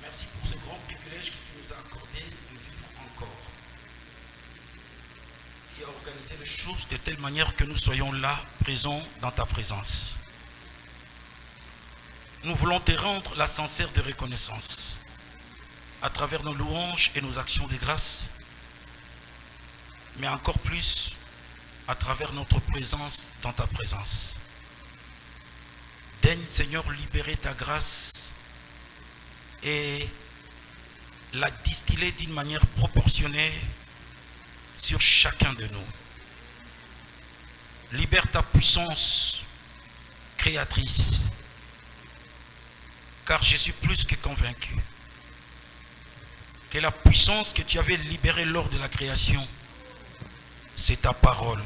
Merci pour ce grand privilège que tu nous as accordé de vivre encore. Tu as organisé les choses de telle manière que nous soyons là, présents dans ta présence. Nous voulons te rendre la sincère de reconnaissance à travers nos louanges et nos actions de grâce, mais encore plus à travers notre présence dans ta présence. Daigne, Seigneur, libérer ta grâce et la distiller d'une manière proportionnée sur chacun de nous. Libère ta puissance créatrice, car je suis plus que convaincu que la puissance que tu avais libérée lors de la création, c'est ta parole.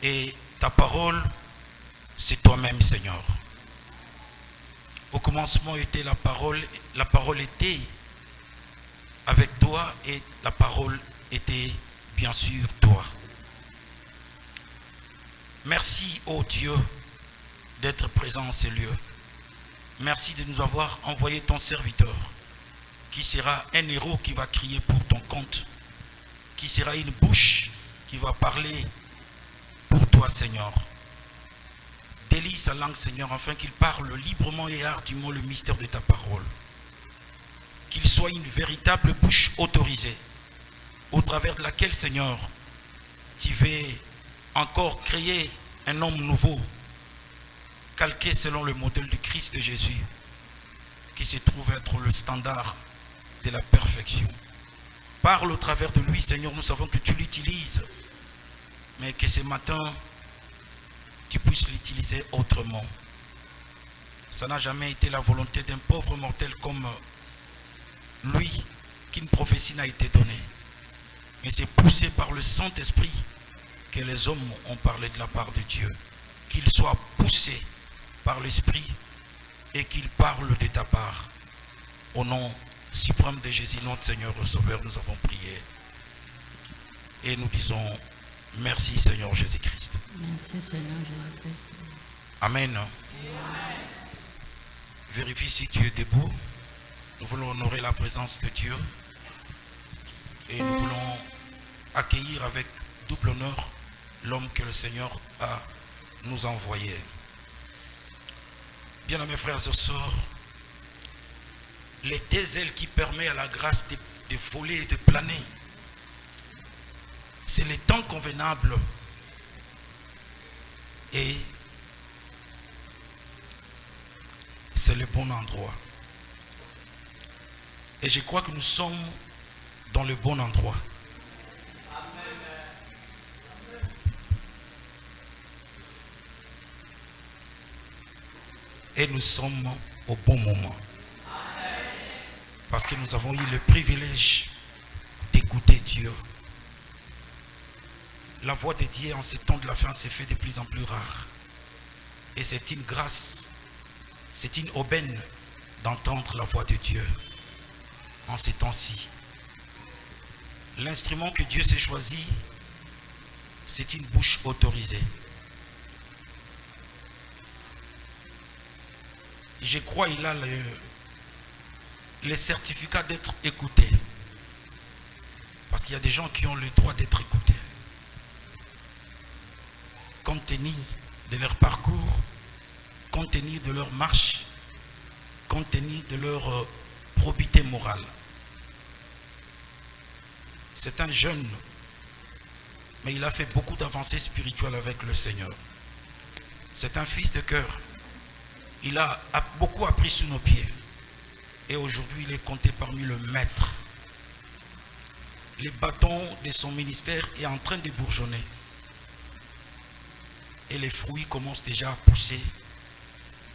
Et ta parole, c'est toi-même, Seigneur. Au commencement était la parole était avec toi et la parole était bien sûr toi. Merci, ô Dieu, d'être présent en ces lieux. Merci de nous avoir envoyé ton serviteur, qui sera un héros qui va crier pour ton compte, qui sera une bouche qui va parler pour toi, Seigneur. Délie sa langue, Seigneur, afin qu'il parle librement et hardiment le mystère de ta parole. Qu'il soit une véritable bouche autorisée, au travers de laquelle, Seigneur, tu veux encore créer un homme nouveau, calqué selon le modèle du Christ de Jésus, qui se trouve être le standard de la perfection. Parle au travers de lui, Seigneur, nous savons que tu l'utilises, mais que ce matin, tu puisses l'utiliser autrement. Ça n'a jamais été la volonté d'un pauvre mortel comme lui, qu'une prophétie n'a été donnée. Mais c'est poussé par le Saint-Esprit que les hommes ont parlé de la part de Dieu. Qu'il soit poussé par l'Esprit et qu'il parle de ta part. Au nom suprême de Jésus, notre Seigneur et Sauveur, nous avons prié. Et nous disons merci, Seigneur Jésus-Christ. Merci, Seigneur Jésus-Christ. Amen. Amen. Vérifie si tu es debout. Nous voulons honorer la présence de Dieu. Et nous voulons accueillir avec double honneur l'homme que le Seigneur a nous envoyé. Bien mes frères et sœurs, les deux ailes qui permettent à la grâce de voler et de planer, c'est le temps convenable et c'est le bon endroit. Et je crois que nous sommes dans le bon endroit. Et nous sommes au bon moment. Parce que nous avons eu le privilège d'écouter Dieu. La voix de Dieu en ces temps de la fin s'est fait de plus en plus rare. Et c'est une grâce, c'est une aubaine d'entendre la voix de Dieu en ces temps-ci. L'instrument que Dieu s'est choisi, c'est une bouche autorisée. Je crois qu'il a le certificat d'être écouté. Parce qu'il y a des gens qui ont le droit d'être écoutés. Compte tenu de leur parcours, compte tenu de leur marche, compte tenu de leur probité morale. C'est un jeune, mais il a fait beaucoup d'avancées spirituelles avec le Seigneur. C'est un fils de cœur. Il a beaucoup appris sous nos pieds. Et aujourd'hui, il est compté parmi le maître. Les bâtons de son ministère est en train de bourgeonner. Et les fruits commencent déjà à pousser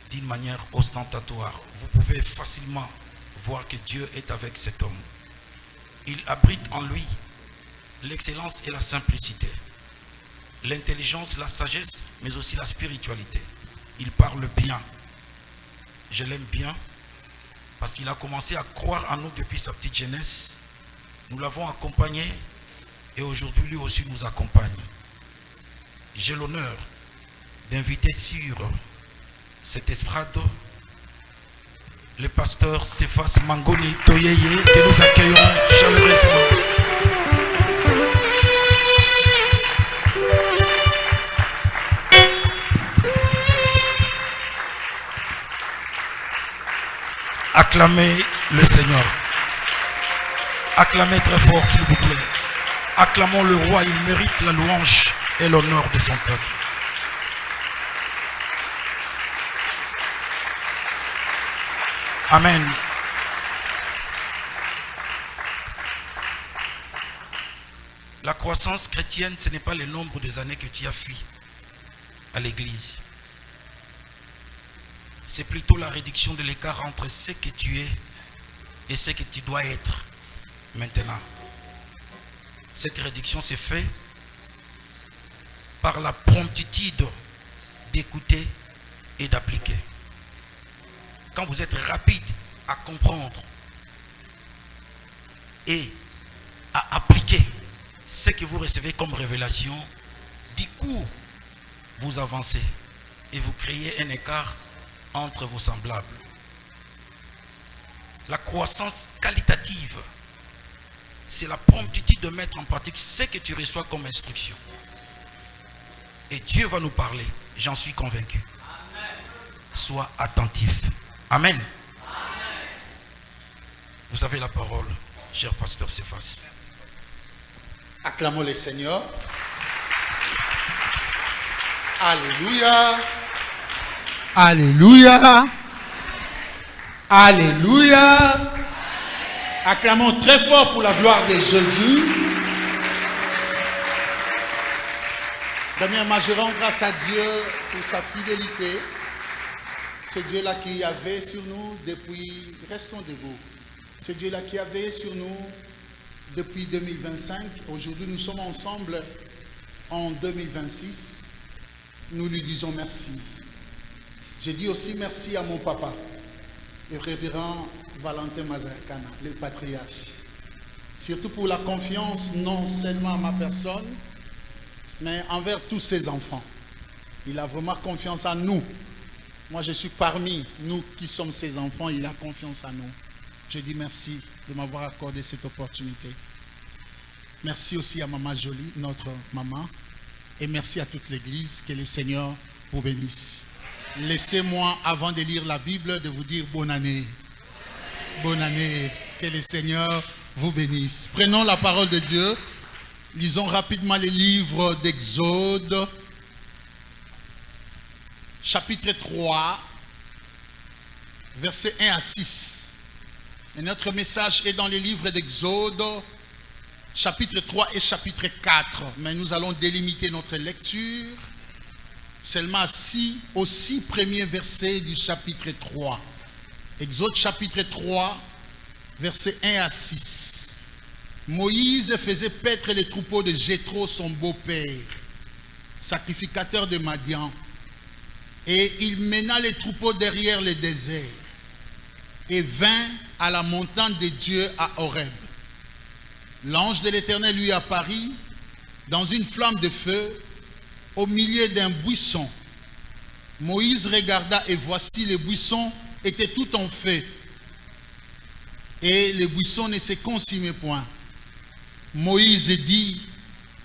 d'une manière ostentatoire. Vous pouvez facilement voir que Dieu est avec cet homme. Il abrite en lui l'excellence et la simplicité, l'intelligence, la sagesse, mais aussi la spiritualité. Il parle bien. Je l'aime bien parce qu'il a commencé à croire en nous depuis sa petite jeunesse. Nous l'avons accompagné et aujourd'hui lui aussi nous accompagne. J'ai l'honneur d'inviter sur cette estrade le pasteur Cephas Mangoni Toyeye, que nous accueillons chaleureusement. Acclamez le Seigneur. Acclamez très fort, s'il vous plaît. Acclamons le roi, il mérite la louange et l'honneur de son peuple. Amen. La croissance chrétienne, ce n'est pas le nombre des années que tu as fui à l'église. C'est plutôt la réduction de l'écart entre ce que tu es et ce que tu dois être maintenant. Cette réduction s'est faite par la promptitude d'écouter et d'appliquer. Quand vous êtes rapide à comprendre et à appliquer ce que vous recevez comme révélation, du coup, vous avancez et vous créez un écart entre vos semblables. La croissance qualitative, c'est la promptitude de mettre en pratique ce que tu reçois comme instruction. Et Dieu va nous parler, j'en suis convaincu. Sois attentif. Amen. Vous avez la parole, cher pasteur Cephas. Acclamons le Seigneur. Alléluia. Alléluia. Alléluia. Acclamons très fort pour la gloire de Jésus. Premièrement, je rends grâce à Dieu pour sa fidélité. Ce Dieu-là qui a veillé sur nous depuis, restons debout. Ce Dieu-là qui a veillé sur nous depuis 2025. Aujourd'hui, nous sommes ensemble en 2026. Nous lui disons merci. J'ai dit aussi merci à mon papa, le révérend Valentin Mazakana, le patriarche. Surtout pour la confiance, non seulement à ma personne, mais envers tous ses enfants. Il a vraiment confiance en nous. Moi, je suis parmi nous qui sommes ses enfants. Il a confiance en nous. Je dis merci de m'avoir accordé cette opportunité. Merci aussi à Maman Jolie, notre maman. Et merci à toute l'Église. Que le Seigneur vous bénisse. Laissez-moi, avant de lire la Bible, de vous dire bonne année. Bonne année. Que le Seigneur vous bénisse. Prenons la parole de Dieu. Lisons rapidement les livres d'Exode. Chapitre 3, versets 1 à 6. Et notre message est dans les livres d'Exode, chapitre 3 et chapitre 4. Mais nous allons délimiter notre lecture seulement aux 6 premiers versets du chapitre 3. Exode chapitre 3, versets 1 à 6. Moïse faisait paître les troupeaux de Jéthro, son beau-père, sacrificateur de Madian. Et il mena les troupeaux derrière le désert et vint à la montagne de Dieu à Horeb. L'ange de l'Éternel lui apparut dans une flamme de feu au milieu d'un buisson. Moïse regarda et voici le buisson était tout en feu et le buisson ne se consumait point. Moïse dit: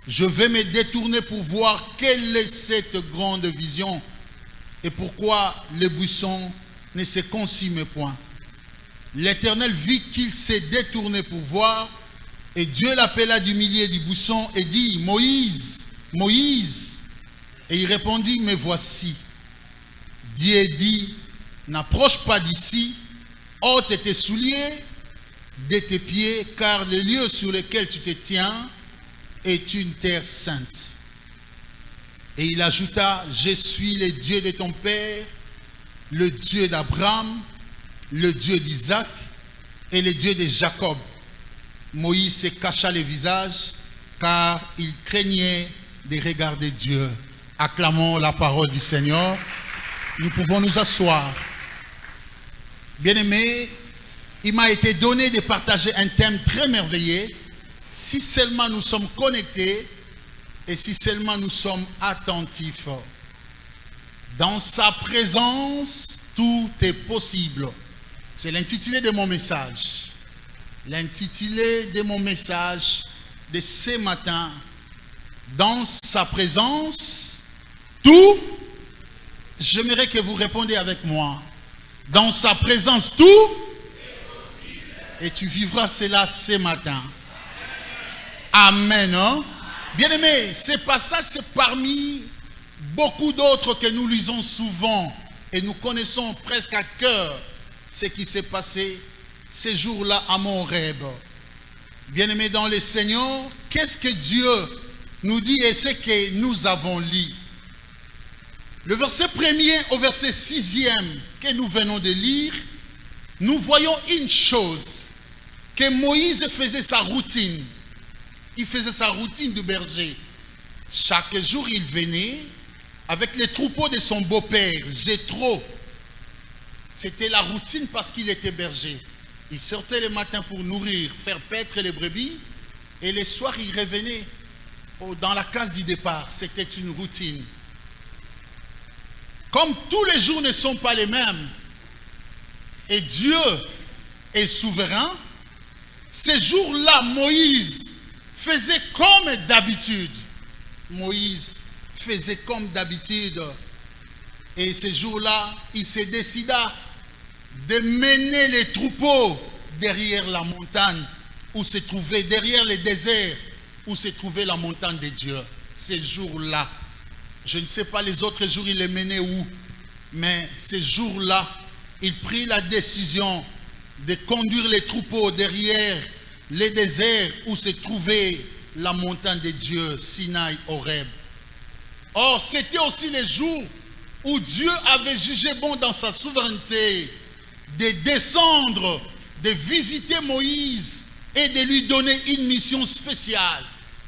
je vais me détourner pour voir quelle est cette grande vision et pourquoi le buisson ne se consume point. L'Éternel vit qu'il s'est détourné pour voir, et Dieu l'appela du milieu du buisson et dit: Moïse, Moïse. Et il répondit: me voici. Dieu dit: n'approche pas d'ici, ôte tes souliers de tes pieds, car le lieu sur lequel tu te tiens est une terre sainte. Et il ajouta: je suis le Dieu de ton père, le Dieu d'Abraham, le Dieu d'Isaac et le Dieu de Jacob. Moïse se cacha le visage car il craignait de regarder Dieu. Acclamons la parole du Seigneur. Nous pouvons nous asseoir. Bien-aimés, il m'a été donné de partager un thème très merveilleux. Si seulement nous sommes connectés et si seulement nous sommes attentifs. Dans sa présence, tout est possible. C'est l'intitulé de mon message. L'intitulé de mon message de ce matin. Dans sa présence, tout, j'aimerais que vous répondiez avec moi. Dans sa présence, tout, et tu vivras cela ce matin. Amen. Hein? Bien-aimés, ce passage, c'est parmi beaucoup d'autres que nous lisons souvent et nous connaissons presque à cœur ce qui s'est passé ces jours-là à Horeb. Bien-aimés dans le Seigneur, qu'est-ce que Dieu nous dit et ce que nous avons lu? Le verset 1er au verset 6e que nous venons de lire, nous voyons une chose, que Moïse faisait sa routine. Il faisait sa routine de berger. Chaque jour, il venait avec les troupeaux de son beau-père, Jéthro. C'était la routine parce qu'il était berger. Il sortait le matin pour nourrir, faire paître les brebis. Et le soir, il revenait dans la case du départ. C'était une routine. Comme tous les jours ne sont pas les mêmes, et Dieu est souverain, ces jours-là, Moïse faisait comme d'habitude. Moïse faisait comme d'habitude. Et ces jours-là, il se décida de mener les troupeaux derrière la montagne où se trouvait, derrière le désert où se trouvait la montagne de Dieu. Ces jours-là, je ne sais pas les autres jours, il les menait où, mais ces jours-là, il prit la décision de conduire les troupeaux derrière les déserts où se trouvait la montagne de Dieu, Sinaï, Horeb. Or, c'était aussi les jours où Dieu avait jugé bon dans sa souveraineté de descendre, de visiter Moïse et de lui donner une mission spéciale,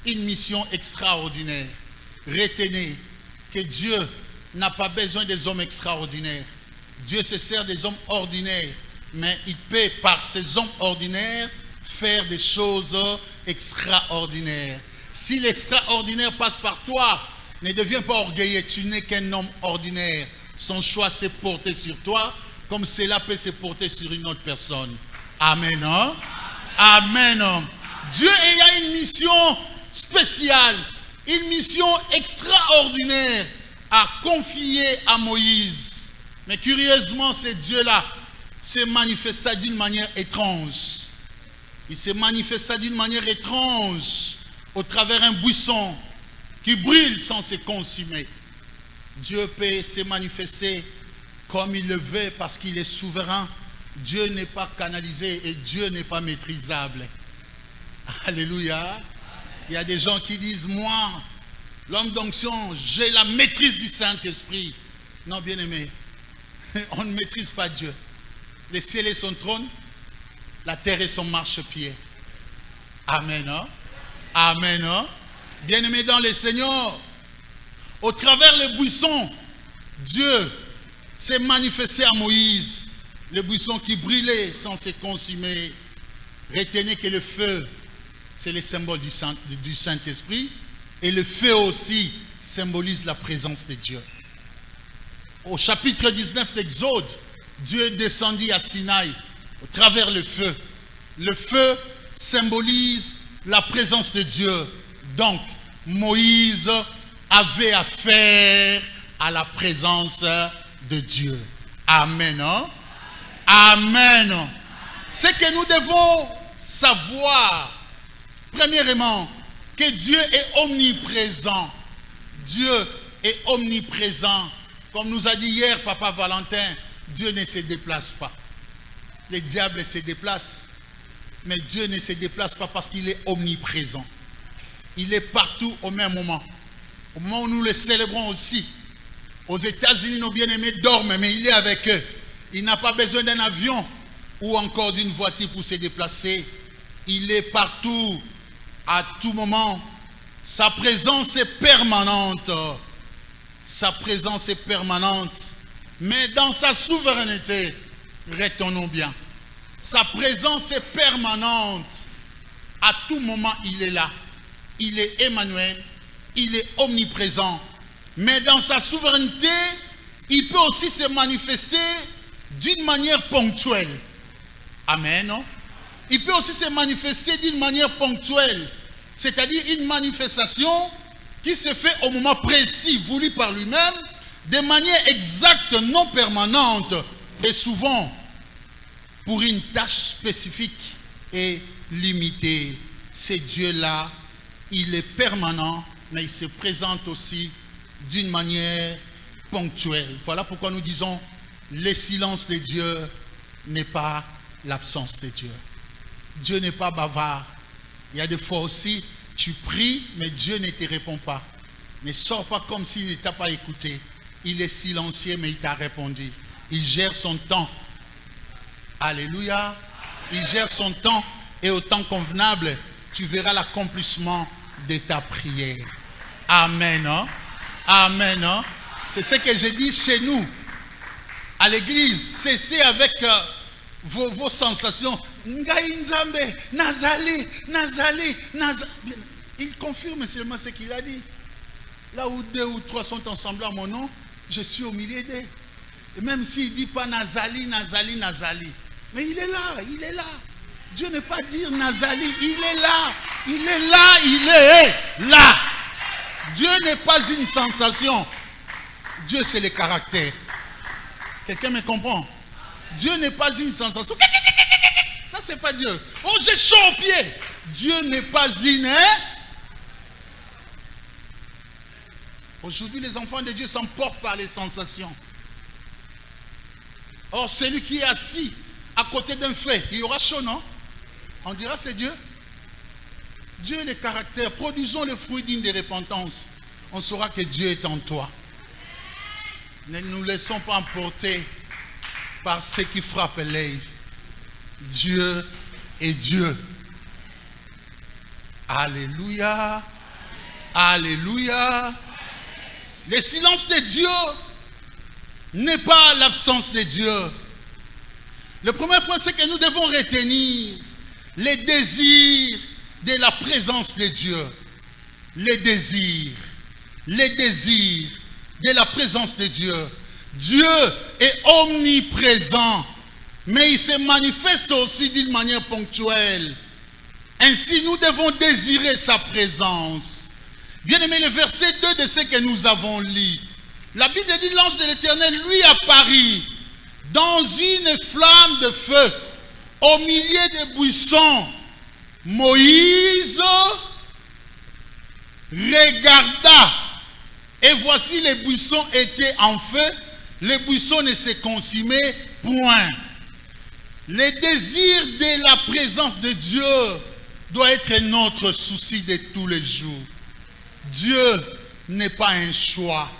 une mission extraordinaire. Retenez que Dieu n'a pas besoin des hommes extraordinaires. Dieu se sert des hommes ordinaires, mais il peut par ces hommes ordinaires faire des choses extraordinaires. Si l'extraordinaire passe par toi, ne deviens pas orgueilleux, tu n'es qu'un homme ordinaire. Son choix s'est porté sur toi, comme cela peut se porter sur une autre personne. Amen. Hein? Amen. Dieu a une mission spéciale, une mission extraordinaire à confier à Moïse. Mais curieusement, ce Dieu-là s'est manifesté d'une manière étrange. Il s'est manifesté d'une manière étrange au travers d'un buisson qui brûle sans se consumer. Dieu peut se manifester comme il le veut parce qu'il est souverain. Dieu n'est pas canalisé et Dieu n'est pas maîtrisable. Alléluia. Il y a des gens qui disent, moi, l'homme d'onction, j'ai la maîtrise du Saint-Esprit. Non, bien-aimé, on ne maîtrise pas Dieu. Le ciel est son trône, la terre est son marchepied. Amen. Hein? Amen. Hein? Bien-aimé dans le Seigneur, au travers les buissons, Dieu s'est manifesté à Moïse. Le buisson qui brûlait sans se consumer. Retenez que le feu, c'est le symbole du Saint-Esprit. Et le feu aussi symbolise la présence de Dieu. Au chapitre 19 d'Exode, Dieu descendit à Sinaï au travers le feu. Le feu symbolise la présence de Dieu. Donc, Moïse avait affaire à la présence de Dieu. Amen. Hein? Amen. Ce que nous devons savoir, premièrement, que Dieu est omniprésent. Dieu est omniprésent. Comme nous a dit hier Papa Valentin, Dieu ne se déplace pas. Les diables se déplacent, mais Dieu ne se déplace pas parce qu'il est omniprésent. Il est partout au même moment. Au moment où nous le célébrons aussi. Aux États-Unis, nos bien-aimés dorment, mais il est avec eux. Il n'a pas besoin d'un avion ou encore d'une voiture pour se déplacer. Il est partout, à tout moment. Sa présence est permanente. Sa présence est permanente. Mais dans sa souveraineté, retenons bien, sa présence est permanente. À tout moment, il est là. Il est Emmanuel. Il est omniprésent. Mais dans sa souveraineté, il peut aussi se manifester d'une manière ponctuelle. Amen. Il peut aussi se manifester d'une manière ponctuelle, c'est-à-dire une manifestation qui se fait au moment précis, voulu par lui-même, de manière exacte, non permanente, et souvent pour une tâche spécifique et limitée. Ce Dieu-là, il est permanent, mais il se présente aussi d'une manière ponctuelle. Voilà pourquoi nous disons, le silence de Dieu n'est pas l'absence de Dieu. Dieu n'est pas bavard. Il y a des fois aussi, tu pries, mais Dieu ne te répond pas. Ne sors pas comme s'il ne t'a pas écouté. Il est silencieux, mais il t'a répondu. Il gère son temps. Alléluia. Il gère son temps et au temps convenable, tu verras l'accomplissement de ta prière. Amen. Hein? Amen. Hein? C'est ce que j'ai dit chez nous. À l'église, cessez avec vos sensations. Nazali. Il confirme seulement ce qu'il a dit. Là où 2 ou 3 sont ensemble à mon nom, je suis au milieu d'eux. Et même s'il ne dit pas Nazali. Mais il est là. Dieu n'est pas dire Nazali, il est là. Il est là. Dieu n'est pas une sensation. Dieu, c'est le caractère. Quelqu'un me comprend? Dieu n'est pas une sensation. Ça, c'est pas Dieu. Oh, j'ai chaud aux pieds. Dieu n'est pas une... Aujourd'hui, les enfants de Dieu s'emportent par les sensations. Or, celui qui est assis à côté d'un feu, il y aura chaud, non? On dira c'est Dieu. Dieu est le caractère. Produisons le fruit digne de repentance. On saura que Dieu est en toi. Ne nous laissons pas emporter par ce qui frappe l'œil. Dieu est Dieu. Alléluia. Alléluia. Le silence de Dieu n'est pas l'absence de Dieu. Le premier point, c'est que nous devons retenir les désirs de la présence de Dieu. Les désirs de la présence de Dieu. Dieu est omniprésent, mais il se manifeste aussi d'une manière ponctuelle. Ainsi, nous devons désirer sa présence. Bien aimé, le verset 2 de ce que nous avons lu. La Bible dit, l'ange de l'Éternel lui apparut dans une flamme de feu au milieu des buissons. Moïse regarda et voici les buissons étaient en feu. Les buissons ne se consumaient point. Le désir de la présence de Dieu doit être notre souci de tous les jours. Dieu n'est pas un choix.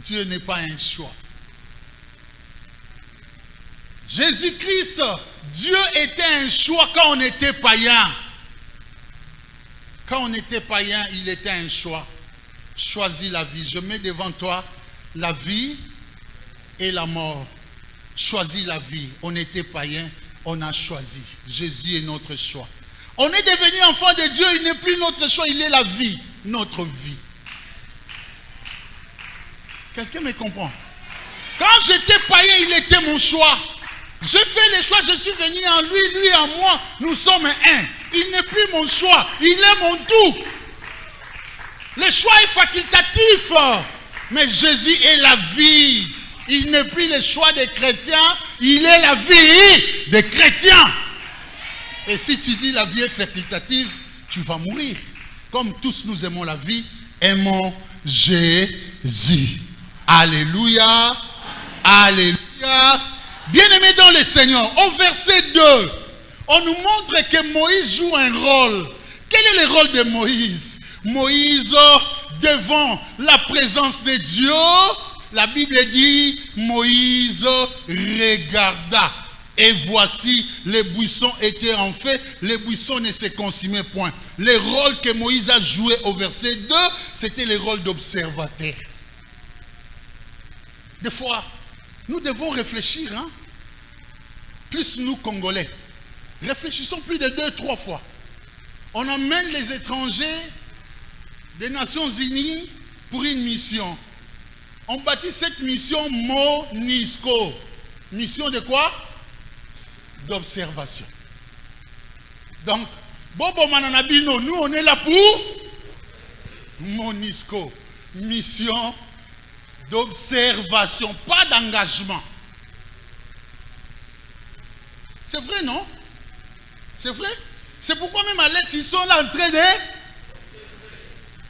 Dieu n'est pas un choix. Jésus-Christ, Dieu était un choix quand on était païen. Quand on était païen, il était un choix. Choisis la vie. Je mets devant toi la vie et la mort. Choisis la vie. On était païen, on a choisi. Jésus est notre choix. On est devenu enfant de Dieu, il n'est plus notre choix, il est la vie, notre vie. Quelqu'un me comprend? Quand j'étais païen, il était mon choix. J'ai fait les choix, je suis venu en lui, lui en moi, nous sommes un. Il n'est plus mon choix, il est mon tout. Le choix est facultatif, mais Jésus est la vie. Il n'est plus le choix des chrétiens, il est la vie des chrétiens. Et si tu dis la vie est facultative, tu vas mourir. Comme tous nous aimons la vie, aimons Jésus. Alléluia. Alléluia. Bien-aimés dans le Seigneur, au verset 2, on nous montre que Moïse joue un rôle. Quel est le rôle de Moïse? Moïse, devant la présence de Dieu, la Bible dit, Moïse regarda. Et voici, les buissons étaient en feu, les buissons ne se consumaient point. Le rôle que Moïse a joué au verset 2, c'était le rôle d'observateur. Des fois, nous devons réfléchir, hein? Plus nous, Congolais, réfléchissons plus de 2-3 fois. On emmène les étrangers des Nations Unies pour une mission. On baptise cette mission MONUSCO. Mission de quoi? d'observation. Donc, Bobo Mananabino, nous on est là pour MONUSCO, mission d'observation, pas d'engagement. C'est vrai, non? C'est vrai? C'est pourquoi même à l'Est, ils sont là en train de...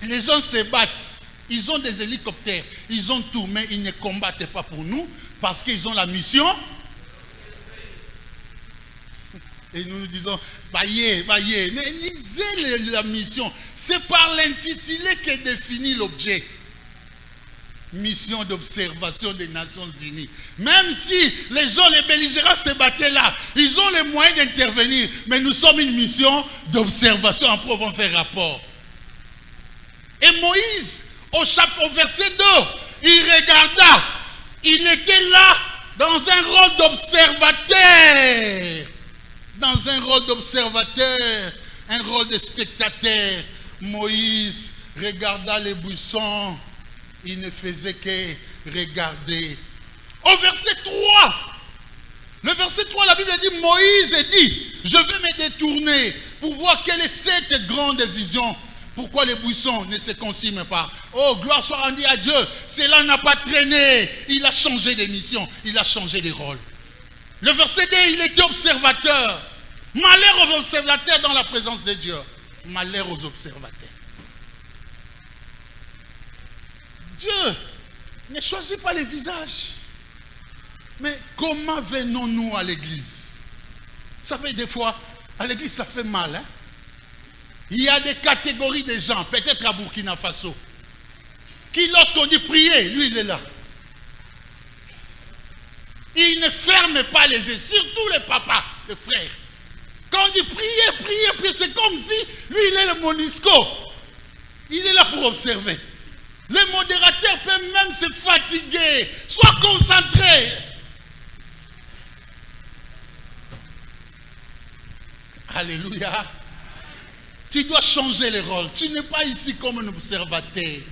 Les gens se battent. Ils ont des hélicoptères, ils ont tout, mais ils ne combattent pas pour nous parce qu'ils ont la mission. Et nous nous disons, baillez. Mais lisez la mission. C'est par l'intitulé qu'est défini l'objet. Mission d'observation des Nations Unies. Même si les gens, les belligérants se battaient là, ils ont les moyens d'intervenir, mais nous sommes une mission d'observation. Après, on va faire rapport. Et Moïse, au verset 2, il regarda. Il était là dans un rôle d'observateur. Dans un rôle d'observateur, un rôle de spectateur. Moïse regarda les buissons. Il ne faisait que regarder. Au verset 3, le verset 3, la Bible dit, Moïse dit, je vais me détourner pour voir quelle est cette grande vision. Pourquoi les buissons ne se consument pas? Oh, gloire soit rendue à Dieu. Cela n'a pas traîné. Il a changé de mission. Il a changé de rôle. Le verset 2, il était observateur. Malheur aux observateurs dans la présence de Dieu. Malheur aux observateurs. Dieu ne choisit pas les visages. Mais comment venons-nous à l'église? Ça fait des fois, à l'église ça fait mal. Hein? Il y a des catégories de gens, peut-être à Burkina Faso, qui lorsqu'on dit prier, lui il est là. Il ne ferme pas les yeux, surtout les papas, les frères. Quand on dit prier, c'est comme si lui il est le MONUSCO. Il est là pour observer. Les modérateurs peuvent même se fatiguer. Sois concentré. Alléluia. Tu dois changer les rôles. Tu n'es pas ici comme un observateur.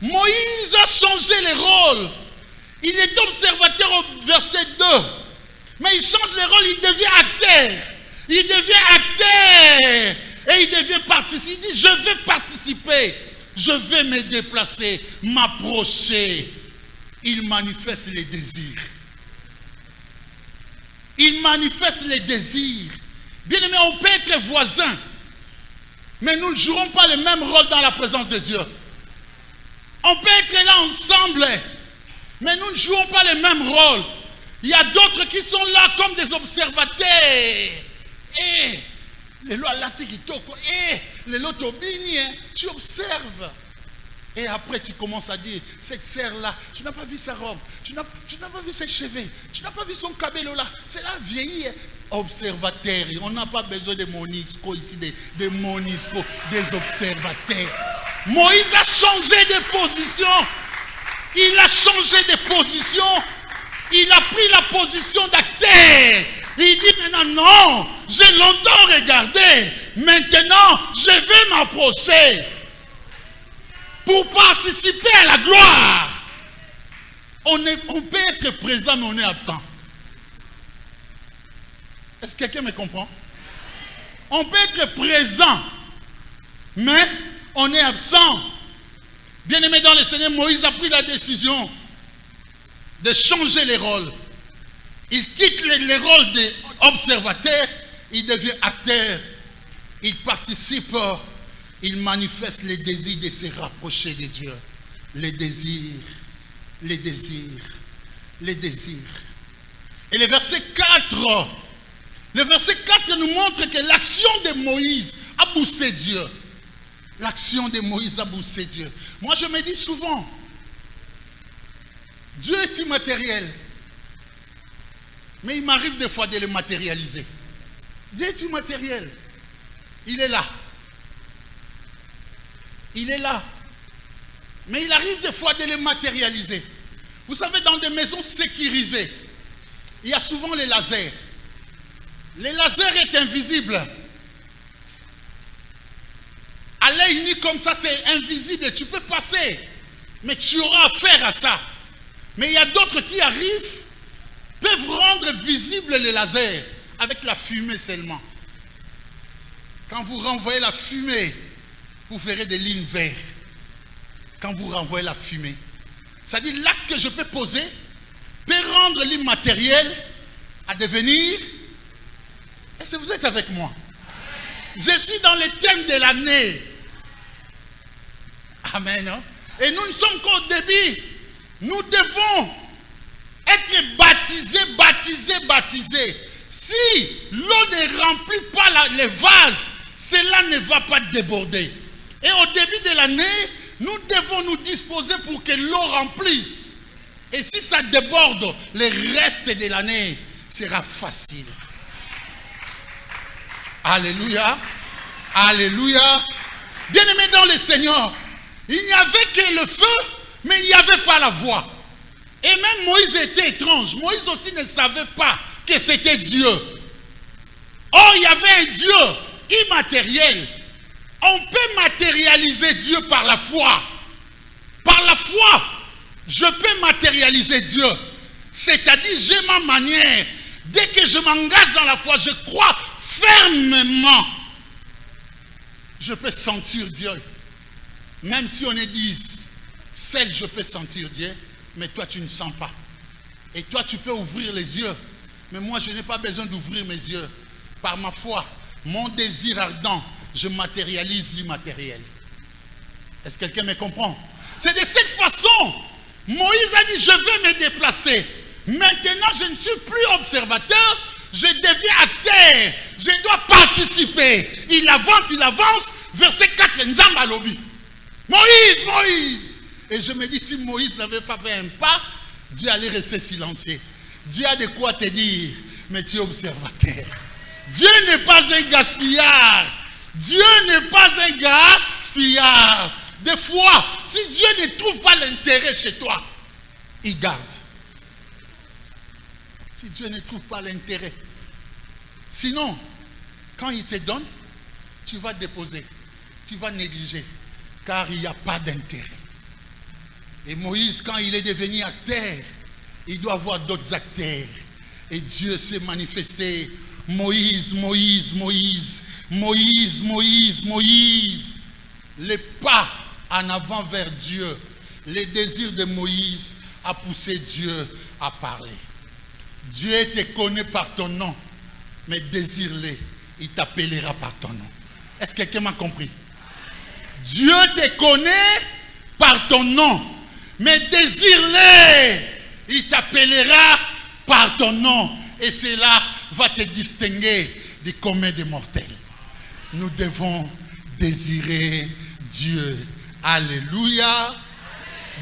Moïse a changé les rôles. Il est observateur au verset 2. Mais il change les rôles, il devient acteur. Il devient acteur. Et il devient participant. Il dit, je vais participer. Je vais me déplacer, m'approcher. Il manifeste les désirs. Il manifeste les désirs. Bien aimé, on peut être voisins, mais nous ne jouerons pas le même rôle dans la présence de Dieu. On peut être là ensemble, mais nous ne jouons pas le même rôle. Il y a d'autres qui sont là comme des observateurs. Les lois latikitoko, les lois tobini, tu observes. Et après tu commences à dire, cette sœur-là, tu n'as pas vu sa robe, tu n'as pas vu ses cheveux, tu n'as pas vu son cabello là, c'est là vieilli. Observateur, on n'a pas besoin de MONUSCO ici, de MONUSCO, des observateurs. Moïse a changé de position. Il a changé de position. Il a pris la position d'acteur. Il dit maintenant, non, j'ai longtemps regardé. Maintenant, je vais m'approcher pour participer à la gloire. On peut être présent, mais on est absent. Est-ce que quelqu'un me comprend? On peut être présent, mais on est absent. Bien-aimé dans le Seigneur, Moïse a pris la décision de changer les rôles. Il quitte les rôles d'observateur, il devient acteur, il participe, il manifeste les désirs de se rapprocher de Dieu. Les désirs, les désirs, les désirs. Et le verset 4, nous montre que l'action de Moïse a boosté Dieu. L'action de Moïse a boosté Dieu. Moi, je me dis souvent, Dieu est immatériel. Mais il m'arrive des fois de le matérialiser. Dieu est immatériel. Il est là. Il est là. Mais il arrive des fois de le matérialiser. Vous savez, dans des maisons sécurisées, il y a souvent les lasers. Le laser est invisible. À l'œil nu comme ça, c'est invisible. Tu peux passer, mais tu auras affaire à ça. Mais il y a d'autres qui arrivent, peuvent peuvent rendre visible les lasers avec la fumée seulement. Quand vous renvoyez la fumée, vous verrez des lignes vertes. Quand vous renvoyez la fumée, c'est-à-dire l'acte que je peux poser peut rendre l'immatériel à devenir. Est-ce que vous êtes avec moi? Je suis dans le thème de l'année. Amen. Hein? Et nous ne sommes qu'au début. Nous devons être baptisés. Si l'eau ne remplit pas les vases, cela ne va pas déborder. Et au début de l'année, nous devons nous disposer pour que l'eau remplisse. Et si ça déborde, le reste de l'année sera facile. Alléluia. Alléluia. Bien-aimés dans le Seigneur, il n'y avait que le feu, mais il n'y avait pas la voix. Et même Moïse était étrange. Moïse aussi ne savait pas que c'était Dieu. Or, il y avait un Dieu immatériel. On peut matérialiser Dieu par la foi. Par la foi, je peux matérialiser Dieu. C'est-à-dire, j'ai ma manière. Dès que je m'engage dans la foi, je crois fermement. Je peux sentir Dieu. Même si on est 10, seul je peux sentir Dieu, mais toi tu ne sens pas. Et toi tu peux ouvrir les yeux. Mais moi je n'ai pas besoin d'ouvrir mes yeux. Par ma foi, mon désir ardent, je matérialise l'immatériel. Est-ce que quelqu'un me comprend? C'est de cette façon, Moïse a dit, je vais me déplacer. Maintenant, je ne suis plus observateur, je deviens acteur. Je dois participer. Il avance, verset 4, Nzamba Lobi. Moïse. Et je me dis, si Moïse n'avait pas fait un pas, Dieu allait rester silencieux. Dieu a de quoi te dire, mais tu es observateur. Dieu n'est pas un gaspillard. Dieu n'est pas un gaspillard. Des fois, si Dieu ne trouve pas l'intérêt chez toi, il garde. Si Dieu ne trouve pas l'intérêt. Sinon, quand il te donne, tu vas déposer. Tu vas négliger. Car il n'y a pas d'intérêt. Et Moïse, quand il est devenu acteur, il doit avoir d'autres acteurs. Et Dieu s'est manifesté. Moïse. Les pas en avant vers Dieu. Les désirs de Moïse a poussé Dieu à parler. Dieu te connaît par ton nom, mais désire-le, il t'appellera par ton nom. Est-ce que quelqu'un m'a compris? Dieu te connaît par ton nom, mais désire-le, il t'appellera par ton nom. Et cela va te distinguer du commun des mortels. Nous devons désirer Dieu. Alléluia.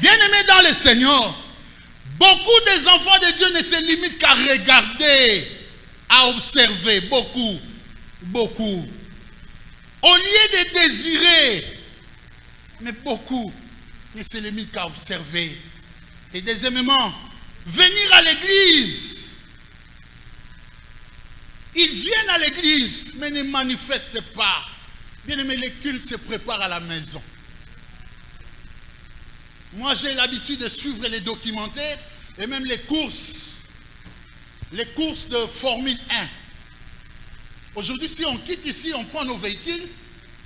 Bien-aimés dans le Seigneur, beaucoup des enfants de Dieu ne se limitent qu'à regarder, à observer. Beaucoup. Au lieu de désirer, mais beaucoup ne se limitent qu'à observer. Et deuxièmement, venir à l'église. Ils viennent à l'église, mais ne manifestent pas. Bien-aimé, les cultes se préparent à la maison. Moi, j'ai l'habitude de suivre les documentaires et même les courses de Formule 1. Aujourd'hui, si on quitte ici, on prend nos véhicules,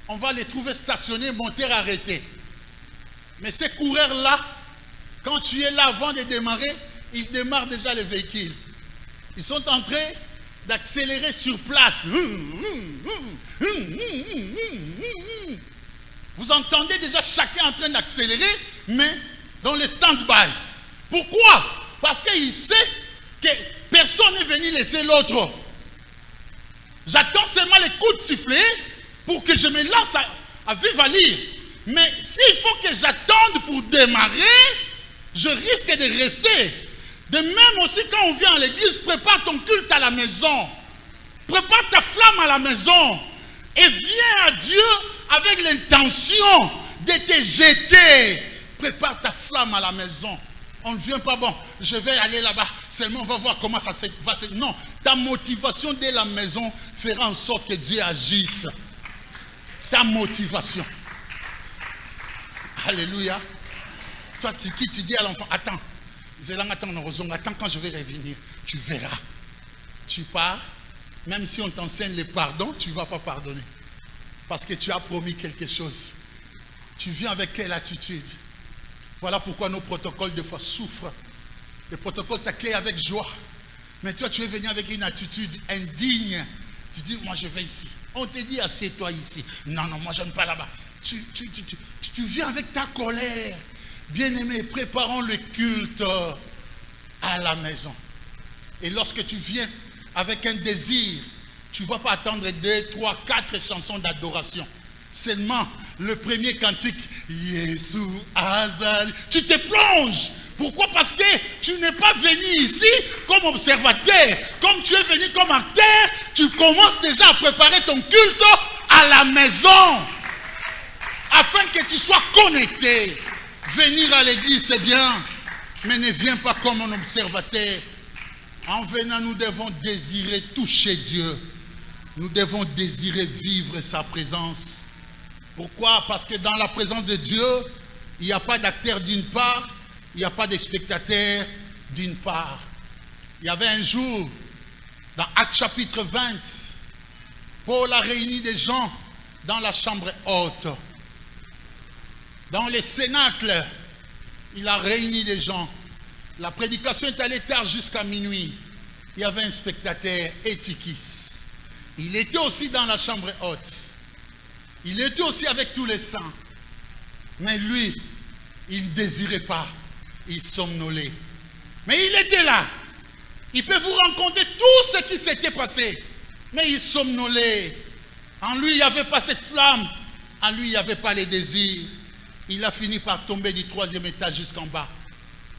on va les trouver stationnés, moteur arrêté. Mais ces coureurs-là, quand tu es là avant de démarrer, ils démarrent déjà les véhicules. Ils sont en train d'accélérer sur place. Vous entendez déjà chacun en train d'accélérer, mais dans le stand-by. Pourquoi? Parce qu'il sait que personne n'est venu laisser l'autre. J'attends seulement les coups de sifflet pour que je me lance à vive allure. Mais s'il faut que j'attende pour démarrer, je risque de rester. De même aussi, quand on vient à l'église, prépare ton culte à la maison. Prépare ta flamme à la maison. Et viens à Dieu avec l'intention de te jeter. Prépare ta flamme à la maison. On ne vient pas, bon, je vais aller là-bas, seulement on va voir comment ça se passe. Non, ta motivation dès la maison fera en sorte que Dieu agisse. Ta motivation. Alléluia. Toi qui tu dis à l'enfant, attends, Attends quand je vais revenir, tu verras. Tu pars, même si on t'enseigne le pardon, tu ne vas pas pardonner. Parce que tu as promis quelque chose. Tu viens avec quelle attitude? Voilà pourquoi nos protocoles de fois souffrent. Les protocoles t'accueillent avec joie. Mais toi, tu es venu avec une attitude indigne. Tu dis, moi je vais ici. On te dit, assieds-toi ici. Non, moi je n'aime pas là-bas. Tu viens avec ta colère. Bien-aimé, préparons le culte à la maison. Et lorsque tu viens avec un désir, tu ne vas pas attendre 2, 3, 4 chansons d'adoration. Seulement le premier cantique, Jésus Azali. Tu te plonges. Pourquoi? Parce que tu n'es pas venu ici comme observateur. Comme tu es venu comme acteur, tu commences déjà à préparer ton culte à la maison. Afin que tu sois connecté. Venir à l'église, c'est bien. Mais ne viens pas comme un observateur. En venant, nous devons désirer toucher Dieu. Nous devons désirer vivre sa présence. Pourquoi? Parce que dans la présence de Dieu, il n'y a pas d'acteur d'une part, il n'y a pas de spectateur d'une part. Il y avait un jour, dans Actes chapitre 20, Paul a réuni des gens dans la chambre haute. Dans les cénacles, il a réuni des gens. La prédication est allée tard jusqu'à minuit. Il y avait un spectateur, Étichis. Il était aussi dans la chambre haute. Il était aussi avec tous les saints. Mais lui, il ne désirait pas. Il somnolait. Mais il était là. Il peut vous raconter tout ce qui s'était passé. Mais il somnolait. En lui, il n'y avait pas cette flamme. En lui, il n'y avait pas les désirs. Il a fini par tomber du 3e étage jusqu'en bas.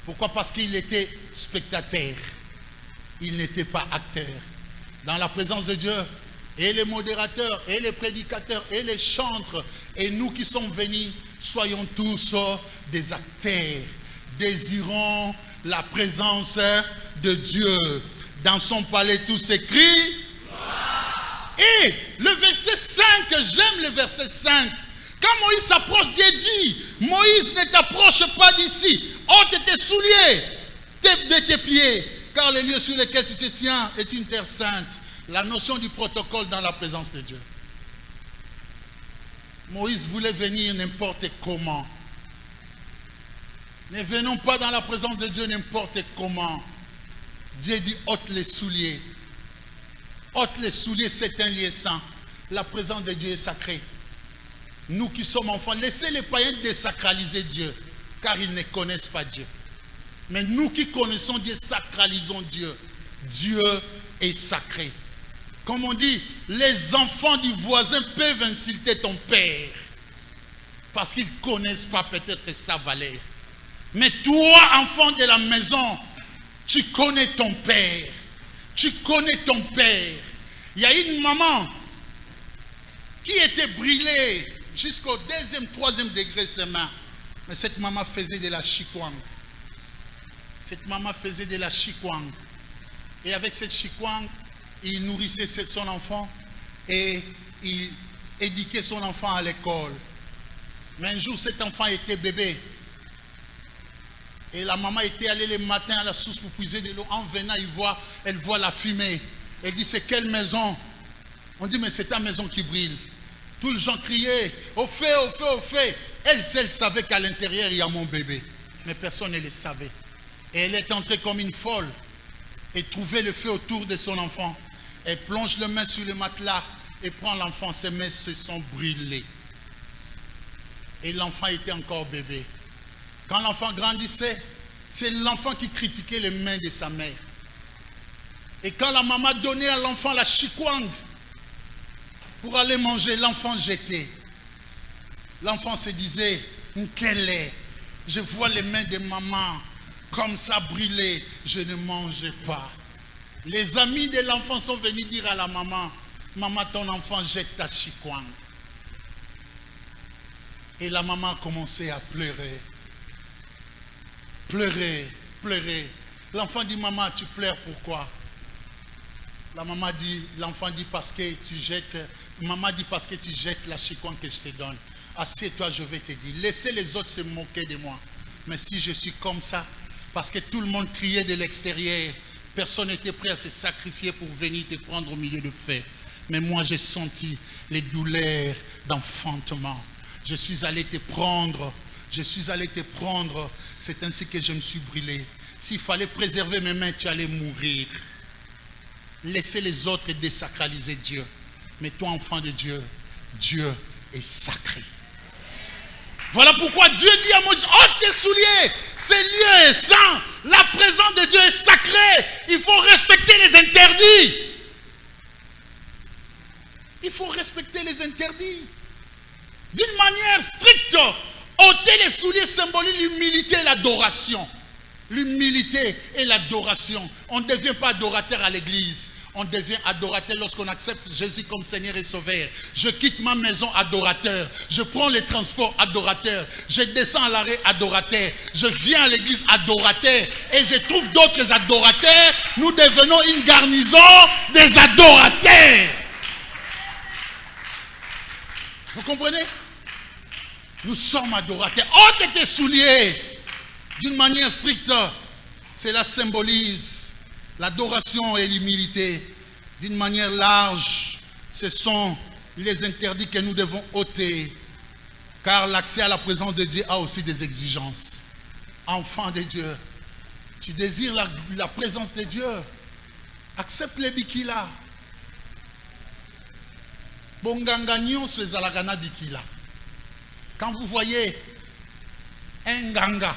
Pourquoi? Parce qu'il était spectateur. Il n'était pas acteur. Dans la présence de Dieu, et les modérateurs, et les prédicateurs, et les chantres, et nous qui sommes venus, soyons tous des acteurs. Désirons la présence de Dieu. Dans son palais, tout s'écrit. Et le verset 5, j'aime le verset 5. Quand Moïse s'approche, Dieu dit, Moïse, ne t'approche pas d'ici. Ôte tes souliers de tes pieds, car le lieu sur lequel tu te tiens est une terre sainte. La notion du protocole dans la présence de Dieu. Moïse voulait venir n'importe comment. Ne venons pas dans la présence de Dieu n'importe comment. Dieu dit, ôte les souliers. Ôte les souliers, c'est un lieu saint. La présence de Dieu est sacrée. Nous qui sommes enfants, laissez les païens désacraliser Dieu, car ils ne connaissent pas Dieu. Mais nous qui connaissons Dieu, sacralisons Dieu. Dieu est sacré. Comme on dit, les enfants du voisin peuvent insulter ton père, parce qu'ils ne connaissent pas peut-être sa valeur. Mais toi, enfant de la maison, tu connais ton père. Tu connais ton père. Il y a une maman qui était brûlée jusqu'au 2e, 3e degré ses mains. Mais cette maman faisait de la chikwang. Cette maman faisait de la chikwang. Et avec cette chikwang, il nourrissait son enfant et il éduquait son enfant à l'école. Mais un jour, cet enfant était bébé. Et la maman était allée le matin à la source pour puiser de l'eau. En venant, elle voit la fumée. Elle dit, c'est quelle maison? On dit, mais c'est ta maison qui brûle. Tous les gens criaient, au feu, au feu, au feu. Elle seule savait qu'à l'intérieur, il y a mon bébé. Mais personne ne le savait. Et elle est entrée comme une folle et trouvait le feu autour de son enfant. Elle plonge le main sur le matelas et prend l'enfant. Ses mains se sont brûlées. Et l'enfant était encore bébé. Quand l'enfant grandissait, c'est l'enfant qui critiquait les mains de sa mère. Et quand la maman donnait à l'enfant la chikwang pour aller manger, l'enfant jetait. L'enfant se disait, quelle est? Je vois les mains de maman comme ça brûlées, je ne mange pas. Les amis de l'enfant sont venus dire à la maman, maman, ton enfant jette ta chikwang. Et la maman a commencé à pleurer. Pleurer, pleurer. L'enfant dit, maman, tu pleures pourquoi? L'enfant dit, parce que tu jettes, maman dit, parce que tu jettes la chikwang que je te donne. Assieds-toi, je vais te dire. Laissez les autres se moquer de moi. Mais si je suis comme ça, Parce que tout le monde criait de l'extérieur. Personne n'était prêt à se sacrifier pour venir te prendre au milieu de feu. Mais moi, j'ai senti les douleurs d'enfantement. Je suis allé te prendre. Je suis allé te prendre. C'est ainsi que je me suis brûlé. S'il fallait préserver mes mains, tu allais mourir. Laissez les autres désacraliser Dieu. Mais toi, enfant de Dieu, Dieu est sacré. Voilà pourquoi Dieu dit à Moïse, ôte tes souliers, ce lieu est saint, la présence de Dieu est sacrée, il faut respecter les interdits. Il faut respecter les interdits. D'une manière stricte, ôter les souliers symbolise l'humilité et l'adoration. L'humilité et l'adoration. On ne devient pas adorateur à l'église. On devient adorateur lorsqu'on accepte Jésus comme Seigneur et Sauveur. Je quitte ma maison adorateur. Je prends les transports adorateur. Je descends à l'arrêt adorateur. Je viens à l'église adorateur. Et je trouve d'autres adorateurs. Nous devenons une garnison des adorateurs. Vous comprenez? Nous sommes adorateurs. Ôte tes souliers. D'une manière stricte, cela symbolise l'adoration et l'humilité. D'une manière large, ce sont les interdits que nous devons ôter. Car l'accès à la présence de Dieu a aussi des exigences. Enfant de Dieu, tu désires la présence de Dieu. Accepte les bikila. Bonganga nyonso ezalaka na bikila. Quand vous voyez un ganga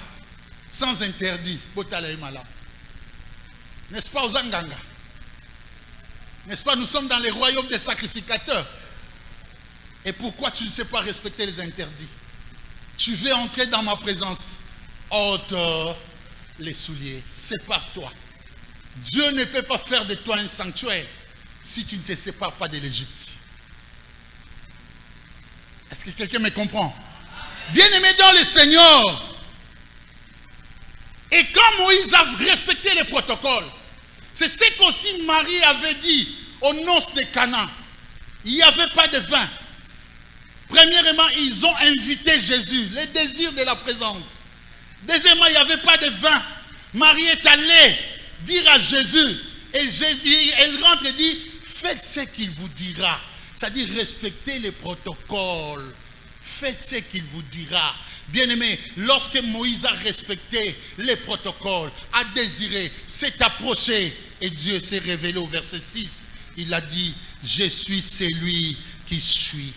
sans interdit, botala emala. N'est-ce pas aux Anganga? N'est-ce pas, nous sommes dans les royaumes des sacrificateurs. Et pourquoi tu ne sais pas respecter les interdits? Tu veux entrer dans ma présence, ôte les souliers, sépare-toi. Dieu ne peut pas faire de toi un sanctuaire si tu ne te sépares pas de l'Égypte. Est-ce que quelqu'un me comprend? Bien-aimé dans le Seigneur. Et quand Moïse a respecté les protocoles, c'est ce qu'aussi Marie avait dit aux noces de Cana. Il n'y avait pas de vin. Premièrement, ils ont invité Jésus, le désir de la présence. Deuxièmement, il n'y avait pas de vin. Marie est allée dire à Jésus, et Jésus, elle rentre et dit, faites ce qu'il vous dira. C'est-à-dire, respectez les protocoles. Faites ce qu'il vous dira. Bien-aimé, lorsque Moïse a respecté les protocoles, a désiré, s'est approché, et Dieu s'est révélé au verset 6, il a dit, je suis celui qui suis.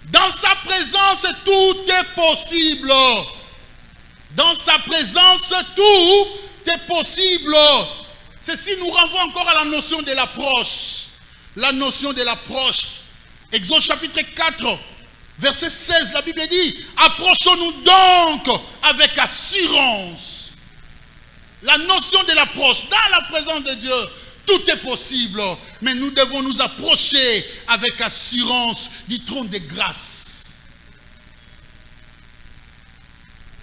Dans sa présence, tout est possible. Dans sa présence, tout est possible. Ceci nous renvoie encore à la notion de l'approche. La notion de l'approche. Exode chapitre 4. Verset 16, la Bible dit, approchons-nous donc avec assurance. La notion de l'approche, dans la présence de Dieu, tout est possible. Mais nous devons nous approcher avec assurance du trône de grâce.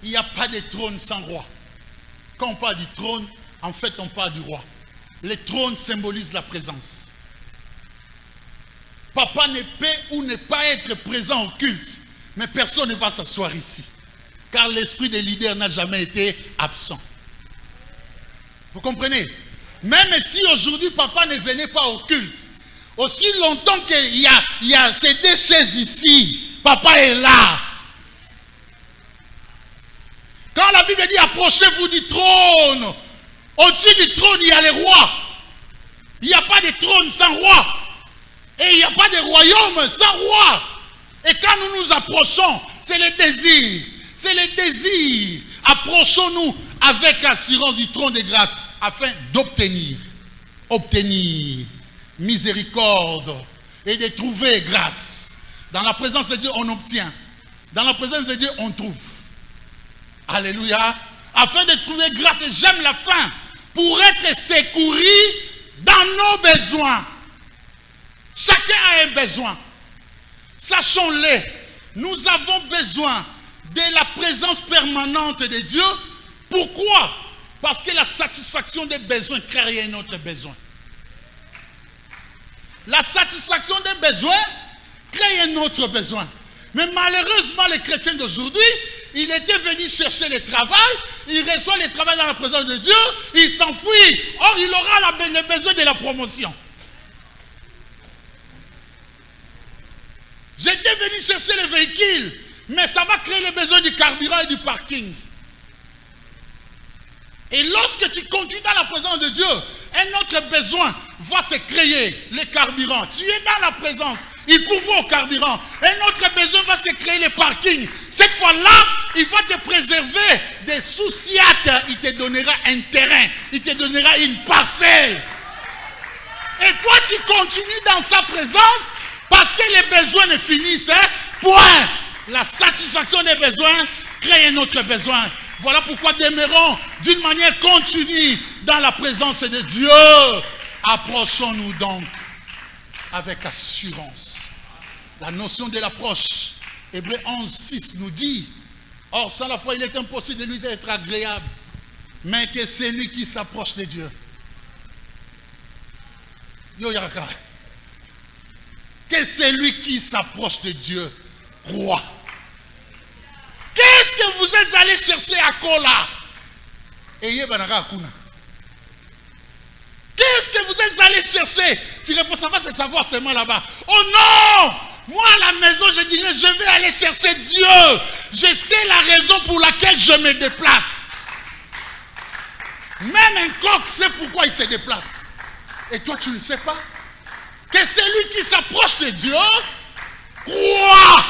Il n'y a pas de trône sans roi. Quand on parle du trône, en fait on parle du roi. Le trône symbolise la présence. Papa ne peut ou ne pas être présent au culte, mais personne ne va s'asseoir ici. Car l'esprit des leaders n'a jamais été absent. Vous comprenez? Même si aujourd'hui papa ne venait pas au culte, aussi longtemps qu'il y a ces deux chaises ici, papa est là. Quand la Bible dit approchez-vous du trône, au-dessus du trône il y a les rois. Il n'y a pas de trône sans roi. Et il n'y a pas de royaume sans roi. Et quand nous nous approchons, c'est le désir. C'est le désir. Approchons-nous avec assurance du trône de grâce afin d'obtenir miséricorde et de trouver grâce. Dans la présence de Dieu, on obtient. Dans la présence de Dieu, on trouve. Alléluia. Afin de trouver grâce, et j'aime la fin, pour être secouru dans nos besoins. Chacun a un besoin. Sachons-le, nous avons besoin de la présence permanente de Dieu. Pourquoi? Parce que la satisfaction des besoins crée un autre besoin. La satisfaction des besoins crée un autre besoin. Mais malheureusement, les chrétiens d'aujourd'hui, il était venu chercher le travail, il reçoit le travail dans la présence de Dieu, il s'enfuit. Or, il aura le besoin de la promotion. J'étais venu chercher les véhicules, mais ça va créer le besoin du carburant et du parking. Et lorsque tu continues dans la présence de Dieu, un autre besoin va se créer, le carburant. Tu es dans la présence, il pourvoit au carburant. Un autre besoin va se créer, le parking. Cette fois-là, il va te préserver des souciates. Il te donnera un terrain, il te donnera une parcelle. Et toi, tu continues dans sa présence parce que les besoins ne finissent. Point. La satisfaction des besoins crée un autre besoin. Voilà pourquoi demeurons d'une manière continue dans la présence de Dieu. Approchons-nous donc avec assurance. La notion de l'approche, Hébreux 11:6 nous dit, or sans la foi il est impossible de lui être agréable, mais que c'est lui qui s'approche de Dieu. Que c'est lui qui s'approche de Dieu, roi. Qu'est-ce que vous êtes allé chercher à Kola? Qu'est-ce que vous êtes allé chercher? Tu réponds, ça va se savoir seulement là-bas. Oh non! Moi à la maison, je dirais, je vais aller chercher Dieu. Je sais la raison pour laquelle je me déplace. Même un coq sait pourquoi il se déplace. Et toi, tu ne sais pas? Que c'est lui qui s'approche de Dieu, crois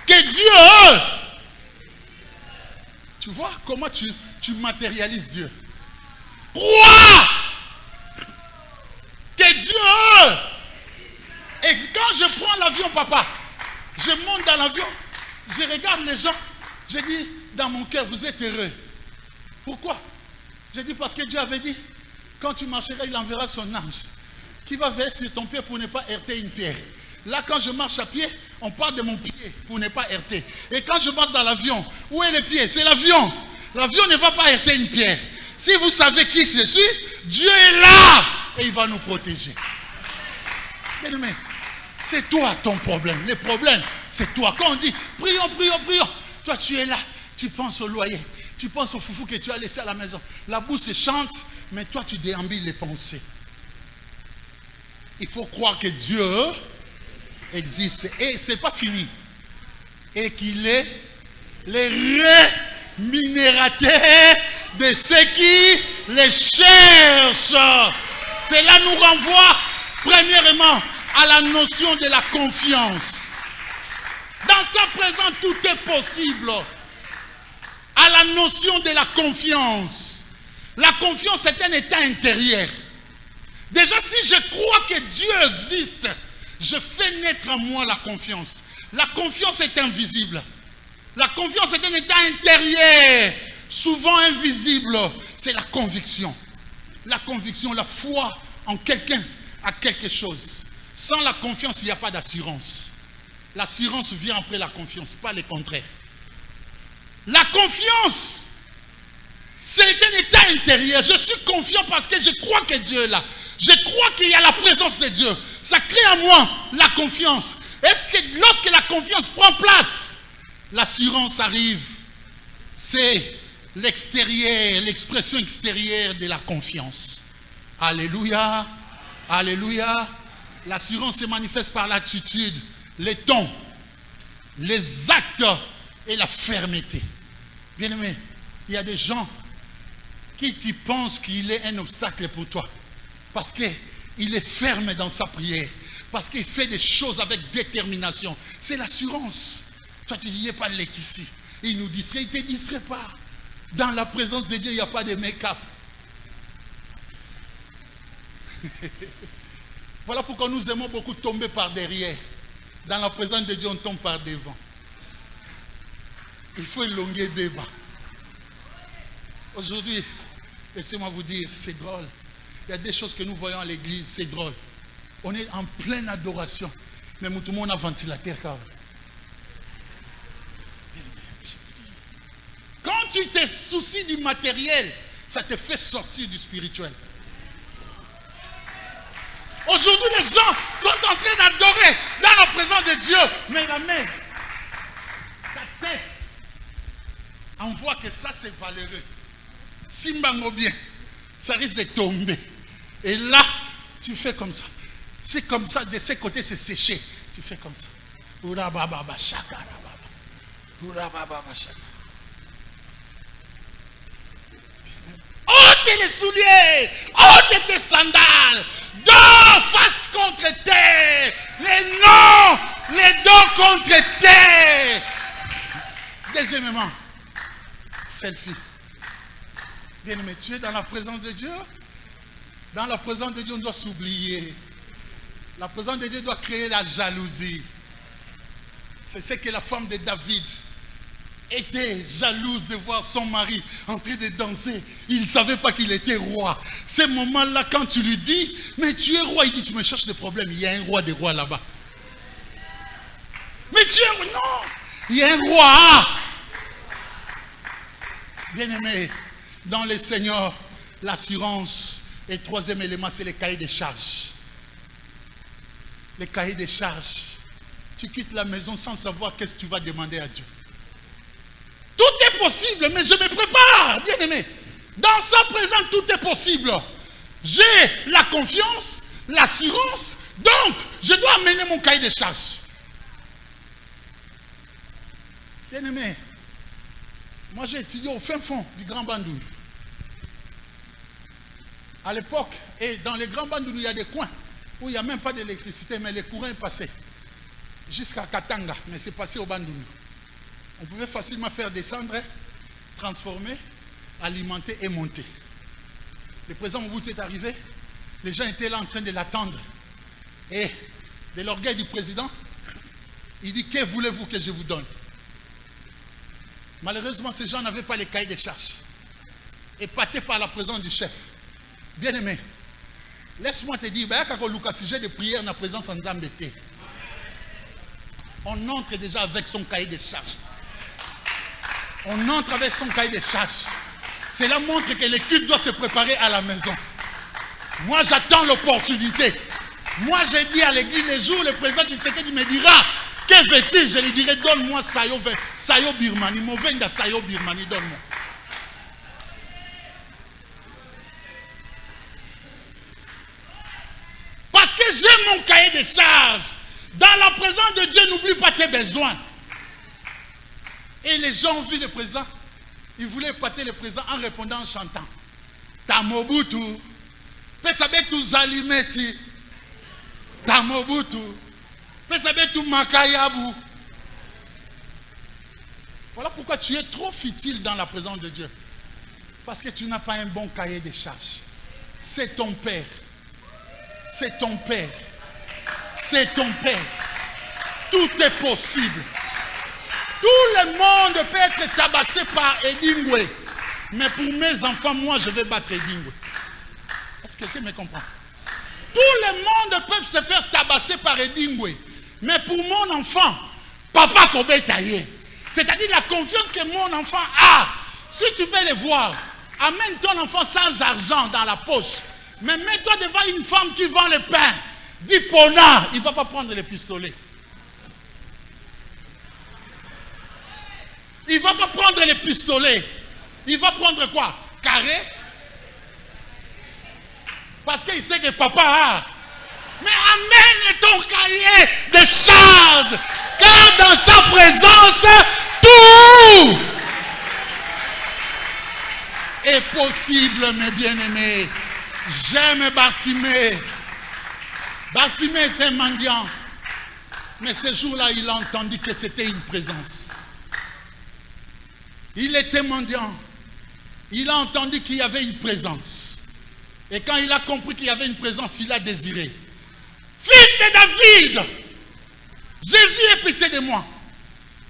que Dieu, tu vois comment tu matérialises Dieu. Crois que Dieu, et quand je prends l'avion, papa, je monte dans l'avion, je regarde les gens, je dis dans mon cœur, vous êtes heureux. Pourquoi? Je dis parce que Dieu avait dit, quand tu marcheras, il enverra son ange qui va veiller sur ton pied pour ne pas heurter une pierre. Là, quand je marche à pied, on parle de mon pied pour ne pas heurter. Et quand je marche dans l'avion, où est le pied? C'est l'avion. L'avion ne va pas heurter une pierre. Si vous savez qui je suis, Dieu est là et il va nous protéger. Bien aimé, c'est toi ton problème. Le problème, c'est toi. Quand on dit prions, prions, prions, toi tu es là, tu penses au loyer, tu penses au foufou que tu as laissé à la maison. La bouche se chante, mais toi tu déambules les pensées. Il faut croire que Dieu existe et c'est pas fini. Et qu'il est le rémunérateur de ceux qui les cherchent. Cela nous renvoie premièrement à la notion de la confiance. Dans sa présence, tout est possible. À la notion de la confiance. La confiance est un état intérieur. Déjà, si je crois que Dieu existe, je fais naître en moi la confiance. La confiance est invisible. La confiance est un état intérieur, souvent invisible. C'est la conviction. La conviction, la foi en quelqu'un, à quelque chose. Sans la confiance, il n'y a pas d'assurance. L'assurance vient après la confiance, pas le contraire. La confiance, c'est un état intérieur. Je suis confiant parce que je crois que Dieu est là. Je crois qu'il y a la présence de Dieu. Ça crée en moi la confiance. Est-ce que lorsque la confiance prend place, l'assurance arrive? C'est l'extérieur, l'expression extérieure de la confiance. Alléluia. Alléluia. L'assurance se manifeste par l'attitude, les tons, les actes et la fermeté. Bien aimé, il y a des gens qui pensent qu'il est un obstacle pour toi. Parce qu'il est ferme dans sa prière. Parce qu'il fait des choses avec détermination. C'est l'assurance. Toi, tu dis, il n'y a pas de lait ici. Il nous distrait, il ne te distrait pas. Dans la présence de Dieu, il n'y a pas de make-up. Voilà pourquoi nous aimons beaucoup tomber par derrière. Dans la présence de Dieu, on tombe par devant. Il faut élonguer débat. Aujourd'hui, laissez-moi vous dire, c'est drôle. Il y a des choses que nous voyons à l'église, c'est drôle. On est en pleine adoration. Mais tout le monde a ventilateur car. Quand tu te soucies du matériel, ça te fait sortir du spirituel. Aujourd'hui, les gens sont en train d'adorer dans la présence de Dieu. Mais la main, ta tête, on voit que ça c'est valeureux. Si mbango bien, ça risque de tomber. Et là, tu fais comme ça. C'est comme ça, de ce côté c'est séché. Tu fais comme ça. Urababa shaka. Urababa shaka. Ôte les souliers, ôte tes sandales, dos face contre terre, les dos contre terre. Deuxièmement, selfie. Bien-aimé, tu es dans la présence de Dieu. Dans la présence de Dieu, on doit s'oublier. La présence de Dieu doit créer la jalousie. C'est ce que la femme de David était jalouse de voir son mari en train de danser. Il ne savait pas qu'il était roi. Ces moments-là, quand tu lui dis, mais tu es roi, il dit, tu me cherches des problèmes. Il y a un roi des rois là-bas. Mais tu es roi, non, il y a un roi. Bien-aimé, dans le Seigneur, l'assurance. Et troisième élément, c'est les cahiers de charges. Les cahiers de charges. Tu quittes la maison sans savoir qu'est-ce que tu vas demander à Dieu. Tout est possible, mais je me prépare, bien-aimé. Dans sa présence, tout est possible. J'ai la confiance, l'assurance, donc je dois amener mon cahier de charges. Bien-aimé, moi j'ai étudié au fin fond du Grand Bandou. À l'époque, et dans les Grands Bandou, il y a des coins où il n'y a même pas d'électricité, mais le courant est passé jusqu'à Katanga, mais c'est passé au Bandou. On pouvait facilement faire descendre, transformer, alimenter et monter. Le président Mobutu est arrivé, les gens étaient là en train de l'attendre. Et de l'orgueil du président, il dit, que voulez-vous que je vous donne? Malheureusement, ces gens n'avaient pas les cahiers de charges. Épatés par la présence du chef. Bien-aimé, laisse-moi te dire, si j'ai des prières dans la présence en Zambété, on entre déjà avec son cahier de charges. On entre avec son cahier de charges. Cela montre que l'équipe doit se préparer à la maison. Moi, j'attends l'opportunité. Moi, j'ai dit à l'église, les jours, le président Tshisekedi me dira, que veux-tu? Je lui dirai, donne-moi Sayo Birmani. Mon vin de Sayo Birmani, donne-moi. Parce que j'ai mon cahier de charges. Dans la présence de Dieu, n'oublie pas tes besoins. Et les gens ont vu le président. Ils voulaient épater le président en répondant, en chantant. Tamobutu. Pesabetu Zalimeti. Tamobutu. Pesabetu Makayabu. Voilà pourquoi tu es trop futile dans la présence de Dieu. Parce que tu n'as pas un bon cahier de charges. C'est ton père. C'est ton père. C'est ton père. Tout est possible. Tout le monde peut être tabassé par Edingwe. Mais pour mes enfants, moi, je vais battre Edingwe. Est-ce que quelqu'un me comprend? Tout le monde peut se faire tabasser par Edingwe. Mais pour mon enfant, papa Kobetaye. C'est-à-dire la confiance que mon enfant a. Si tu veux le voir, amène ton enfant sans argent dans la poche. Mais mets-toi devant une femme qui vend le pain. Dis Pona, il ne va pas prendre le pistolet. Il ne va pas prendre le pistolet. Il va prendre quoi? Carré? Parce qu'il sait que papa a. Mais amène ton cahier de charges. Car dans sa présence, tout est possible, mes bien-aimés. J'aime Bartimée. Bartimée était mendiant. Mais ce jour-là, il a entendu que c'était une présence. Il était mendiant. Il a entendu qu'il y avait une présence. Et quand il a compris qu'il y avait une présence, il a désiré. Fils de David, Jésus ait pitié de moi.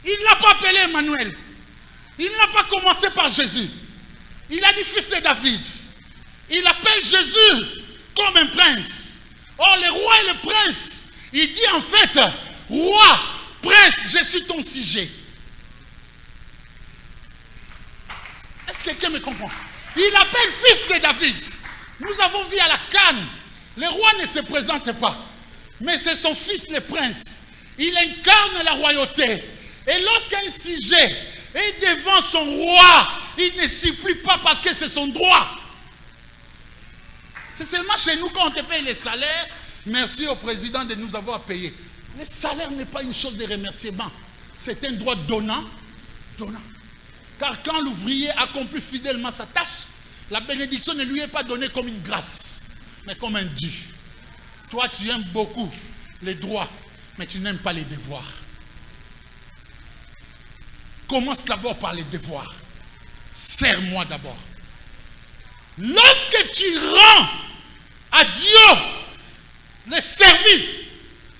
Il ne l'a pas appelé Emmanuel. Il n'a pas commencé par Jésus. Il a dit fils de David. Il appelle Jésus comme un prince. Or, le roi et le prince, il dit en fait, roi, prince, je suis ton sujet. Est-ce que quelqu'un me comprend? Il appelle fils de David. Nous avons vu à la Cannes, le roi ne se présente pas. Mais c'est son fils le prince. Il incarne la royauté. Et lorsqu'un sujet Et devant son roi, il ne supplie pas parce que c'est son droit. C'est seulement chez nous quand on te paye les salaires. Merci au président de nous avoir payés. Le salaire n'est pas une chose de remerciement. C'est un droit donnant. Car quand l'ouvrier accomplit fidèlement sa tâche, la bénédiction ne lui est pas donnée comme une grâce, mais comme un dû. Toi, tu aimes beaucoup les droits, mais tu n'aimes pas les devoirs. Commence d'abord par les devoirs. Sers-moi d'abord. Lorsque tu rends à Dieu les services,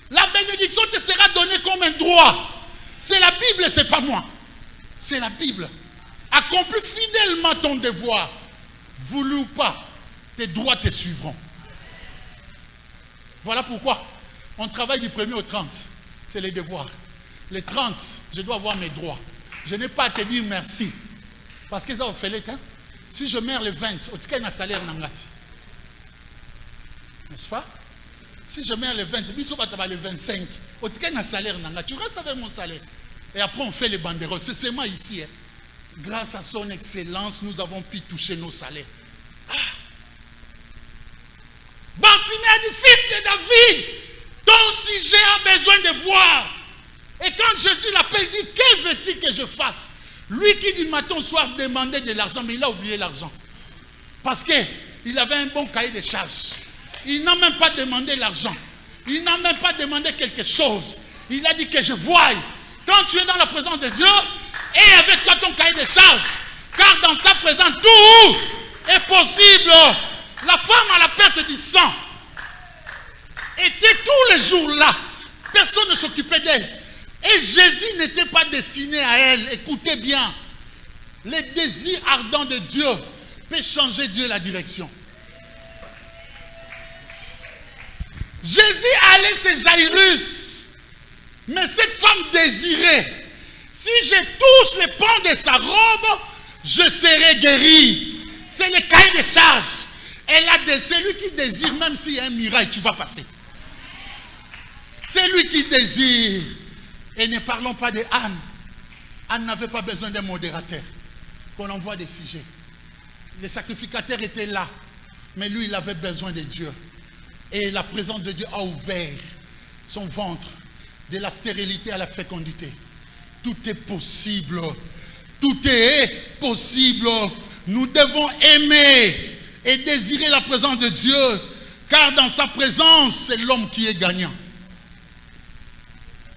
la bénédiction te sera donnée comme un droit. C'est la Bible, c'est pas moi. C'est la Bible. Accomplis fidèlement ton devoir. Voulu ou pas, tes droits te suivront. Voilà pourquoi on travaille du 1er au 30. C'est les devoirs. Les 30, je dois avoir mes droits. Je n'ai pas à te dire merci. Parce que ça vous fait le temps. Si je meurs le 20, au ticket un salaire nangati. N'est-ce pas? Si je meurs le 20, le 25, au ticket un salaire nangati. Tu restes avec mon salaire. Et après on fait les banderoles. C'est seulement ici. Hein. Grâce à son excellence, nous avons pu toucher nos salaires. Ah. Bartimée dit, fils de David, ton sujet a besoin de voir. Et quand Jésus l'appelle, il dit, que veux-tu que je fasse? Lui qui dit matin au soir demander de l'argent, mais il a oublié l'argent. Parce qu'il avait un bon cahier de charges. Il n'a même pas demandé l'argent. Il n'a même pas demandé quelque chose. Il a dit que je voie. Quand tu es dans la présence de Dieu, et avec toi ton cahier de charges, car dans sa présence, tout est possible. La femme à la perte du sang était tous les jours là. Personne ne s'occupait d'elle. Et Jésus n'était pas destiné à elle. Écoutez bien. Les désirs ardents de Dieu peuvent changer Dieu la direction. Jésus allait chez Jairus. Mais cette femme désirait. Si je touche le pan de sa robe, je serai guéri. C'est le cahier de charge. C'est lui qui désire, même s'il y a un miracle, tu vas passer. C'est lui qui désire. Et ne parlons pas de Anne. Anne n'avait pas besoin d'un modérateur. Qu'on envoie des sujets. Les sacrificateurs étaient là. Mais lui, il avait besoin de Dieu. Et la présence de Dieu a ouvert son ventre. De la stérilité à la fécondité. Tout est possible. Tout est possible. Nous devons aimer et désirer la présence de Dieu. Car dans sa présence, c'est l'homme qui est gagnant.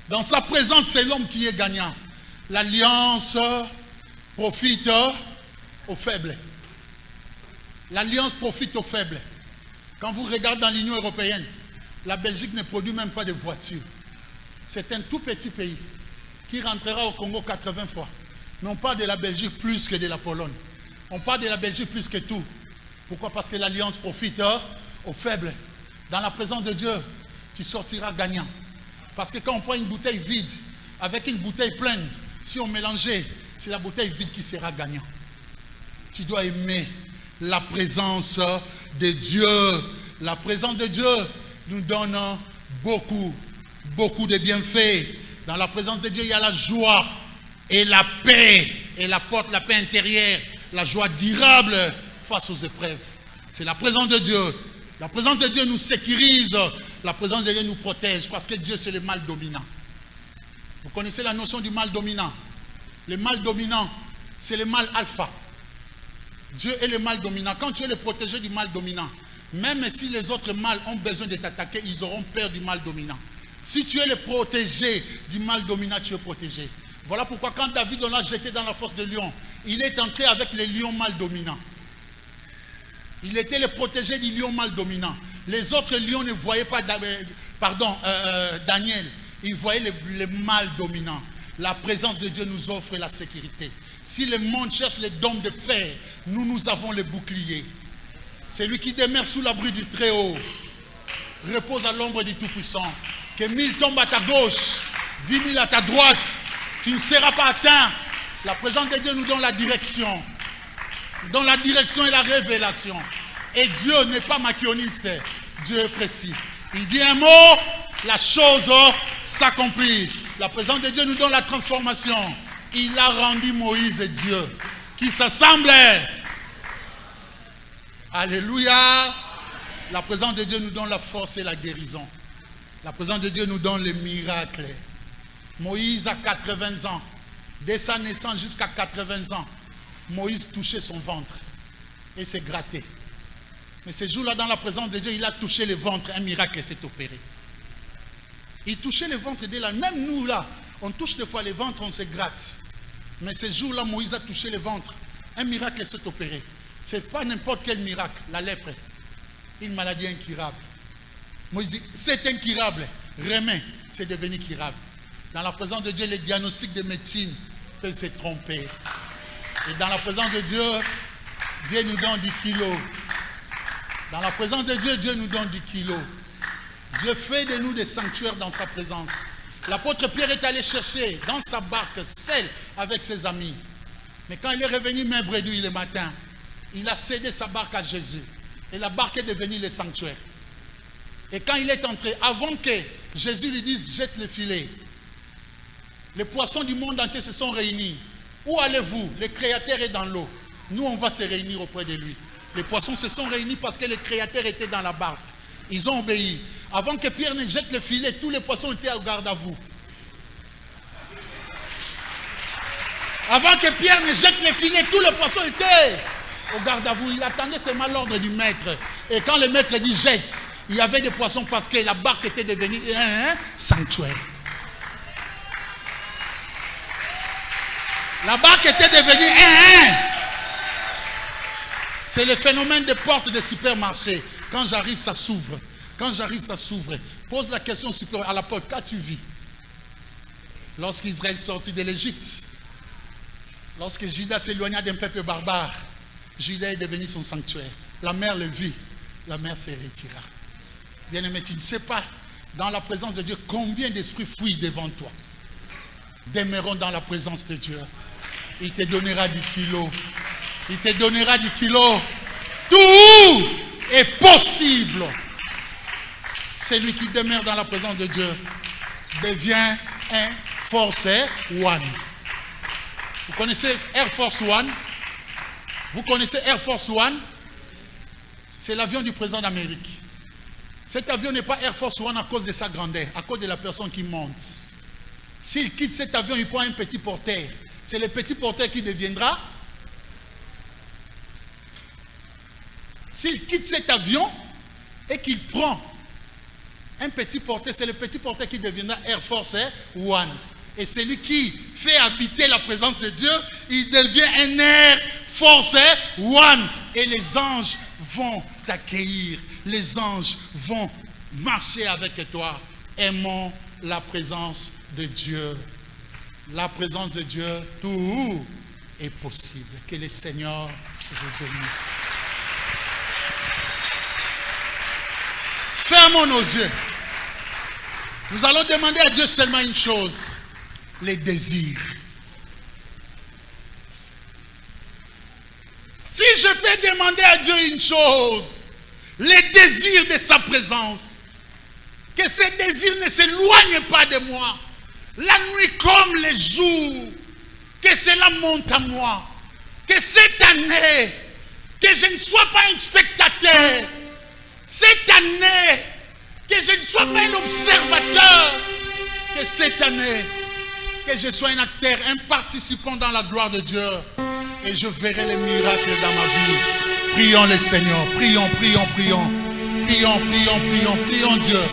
Dans sa présence, c'est l'homme qui est gagnant. L'alliance profite aux faibles. L'alliance profite aux faibles. Quand vous regardez dans l'Union européenne, la Belgique ne produit même pas de voitures. C'est un tout petit pays qui rentrera au Congo 80 fois. Mais on parle de la Belgique plus que de la Pologne. On parle de la Belgique plus que tout. Pourquoi? Parce que l'alliance profite aux faibles. Dans la présence de Dieu, tu sortiras gagnant. Parce que quand on prend une bouteille vide avec une bouteille pleine, si on mélangeait, c'est la bouteille vide qui sera gagnant. Tu dois aimer la présence de Dieu. La présence de Dieu nous donne beaucoup de bienfaits. Dans la présence de Dieu, il y a la joie et la paix. Et la porte, la paix intérieure, la joie durable face aux épreuves. C'est la présence de Dieu. La présence de Dieu nous sécurise. La présence de Dieu nous protège. Parce que Dieu, c'est le mal dominant. Vous connaissez la notion du mal dominant. Le mal dominant, c'est le mal alpha. Dieu est le mal dominant. Quand tu es le protégé du mal dominant, même si les autres mâles ont besoin de t'attaquer, ils auront peur du mal dominant. Si tu es le protégé du mal dominant, tu es protégé. Voilà pourquoi quand David l'a jeté dans la fosse de lion, il est entré avec les lions mal dominants. Il était le protégé du lion mal dominant. Les autres lions ne voyaient pas Daniel. Ils voyaient le mal dominant. La présence de Dieu nous offre la sécurité. Si le monde cherche les dômes de fer, nous avons le bouclier. C'est lui qui demeure sous l'abri du Très-Haut. Repose à l'ombre du Tout-Puissant. Que 1000 tombent à ta gauche, 10 000 à ta droite. Tu ne seras pas atteint. La présence de Dieu nous donne la direction. Dans la direction et la révélation. Et Dieu n'est pas machiavélique. Dieu est précis. Il dit un mot, la chose s'accomplit. La présence de Dieu nous donne la transformation. il a rendu Moïse et Dieu qui s'assemblaient. Alléluia. La présence de Dieu nous donne la force et la guérison. La présence de Dieu nous donne les miracles. Moïse a 80 ans. Dès sa naissance jusqu'à 80 ans, Moïse touchait son ventre et s'est gratté. Mais ce jour-là, dans la présence de Dieu, il a touché le ventre. Un miracle s'est opéré. Il touchait le ventre dès là. Même nous, là, on touche des fois les ventres, on se gratte. Mais ce jour-là, Moïse a touché le ventre. Un miracle s'est opéré. Ce n'est pas n'importe quel miracle. La lèpre, une maladie incurable. Moïse dit, c'est incurable. Remets, c'est devenu curable. Dans la présence de Dieu, les diagnostics de médecine peuvent se tromper. Et dans la présence de Dieu, Dieu nous donne 10 kilos. Dans la présence de Dieu, Dieu nous donne 10 kilos. Dieu fait de nous des sanctuaires dans sa présence. L'apôtre Pierre est allé chercher dans sa barque, seul avec ses amis. Mais quand il est revenu main bredouille le matin, il a cédé sa barque à Jésus. Et la barque est devenue le sanctuaire. Et quand il est entré, avant que Jésus lui dise, jette le filet, les poissons du monde entier se sont réunis. Où allez-vous? Le Créateur est dans l'eau. Nous, on va se réunir auprès de lui. Les poissons se sont réunis parce que le Créateur était dans la barque. Ils ont obéi. Avant que Pierre ne jette le filet, tous les poissons étaient au garde à vous. Avant que Pierre ne jette le filet, tous les poissons étaient au garde à vous. Il attendait seulement l'ordre du maître. Et quand le maître dit jette, il y avait des poissons parce que la barque était devenue un sanctuaire. La barque était devenue C'est le phénomène des portes des supermarchés. Quand j'arrive, ça s'ouvre. Quand j'arrive, ça s'ouvre. Pose la question à la porte. Qu'as-tu vu? Lorsqu'Israël sortit de l'Égypte, lorsque Juda s'éloigna d'un peuple barbare, Juda est devenu son sanctuaire. La mer le vit. La mer se retira. Bien-aimé, tu ne sais pas, dans la présence de Dieu, combien d'esprits fuient devant toi. Demeurons dans la présence de Dieu. Il te donnera 10 kilos. Il te donnera 10 kilos. Tout est possible. Celui qui demeure dans la présence de Dieu devient un Force One. Vous connaissez Air Force One? Vous connaissez Air Force One? C'est l'avion du président d'Amérique. Cet avion n'est pas Air Force One à cause de sa grandeur, à cause de la personne qui monte. S'il quitte cet avion, il prend un petit porteur. C'est le petit porteur qui deviendra. S'il quitte cet avion et qu'il prend un petit porteur, c'est le petit porteur qui deviendra Air Force One. Et celui qui fait habiter la présence de Dieu, il devient un Air Force One. Et les anges vont t'accueillir. Les anges vont marcher avec toi. Aimons la présence de Dieu. La présence de Dieu, tout est possible. Que le Seigneur vous bénisse. Fermons nos yeux. Nous allons demander à Dieu seulement une chose, les désirs. Si je peux demander à Dieu une chose, les désirs de sa présence, que ces désirs ne s'éloignent pas de moi, la nuit comme les jours, que cela monte à moi, que cette année, que je ne sois pas un spectateur, cette année, que je ne sois pas un observateur, que cette année, que je sois un acteur, un participant dans la gloire de Dieu, et je verrai les miracles dans ma vie. Prions le Seigneur, prions, prions, prions, prions, prions, prions, prions Dieu.